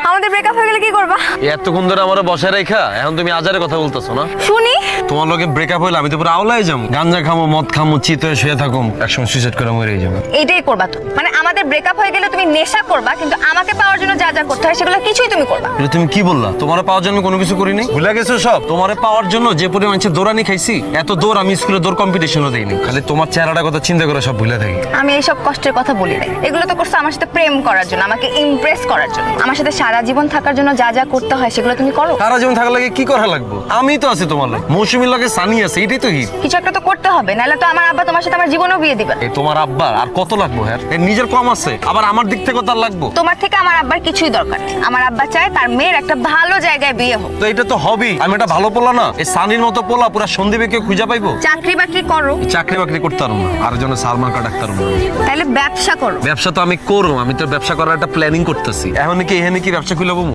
আমাদের ব্রেকআপ হয়ে গেলে কি করবা? এতক্ষণ ধরে আমার বসায় রেখা এখন তুমি আজারে কথা বলতেছো না? শুনি। তোমার লগে ব্রেকআপ হইলে আমি তো পুরো আওলাই যাবো, গাঞ্জা খামো, মদ খামো, চিত হয়ে শুয়ে থাকুম, একসময় সুইসাইড করে মরেই যাবো। এইটাই করবা তো? মানে আমাদের ব্রেকআপ হয়ে গেলে তুমি নেশা করবা, কিন্তু আমাকে পাওয়ার জন্য যা যা করতে হয় সেগুলো কিছুই তুমি করবা? এটা তুমি কি বললা? তোমারে পাওয়ার জন্য কোনো কিছু করিনি, ভুলে গেছো সব? তোমারে পাওয়ার জন্য যে পরিমাণ দৌড়ানি খাইছি, এত দৌড় আমি স্কুলে দৌড় কম্পিটিশনও দেইনি। খালি তোমার চেহারাটার কথা চিন্তা করে সব ভুলে থাকি। আমি এইসব কষ্টের কথা বলি নাই, এগুলো তো করছো আমার সাথে প্রেম করার জন্য, আমাকে ইমপ্রেস করার জন্য। আমার সাথে সারা জীবন থাকার জন্য যা যা করতে হয় সেগুলো তুমি করো। সারা জীবন থাকার লাগে কি করা লাগবে? আমি তো আছি তোমার লাগে, মৌসুমীর লাগে সানি আছে, এটাই তো হিট। কিছু একটা তো করতে হবে, নাহলে তো আমার আব্বা তোমার সাথে আমার জীবনও বিয়ে দিবে। এই তোমার আব্বার আর কত লাগবো? হ্যাঁ, এর নিজের কম আছে, আবার আমার দিক থেকে তার লাগবো। তোমার থেকে আমার আব্বার কিছুই দরকার নেই। আমার আব্বা চায় তার মেয়ের একটা ভালো জায়গায় বিয়ে হোক। তো এটা তো হবেই। আমি এটা ভালো পোলা না, এই সানির মতো পোলা পুরা সন্দীপে কেউ খুঁজে পাইবো? চাকরি বাকরি করো। চাকরি বাকরি করতে পারবো না, আর জন্য সালমানকা ডাক্তার না। তাহলে ব্যবসা করো। ব্যবসা তো আমি করবো, আমি তো ব্যবসা করার একটা প্ল্যানিং করতেছি। এখন কি এখানে কি ব্যবসা খুলে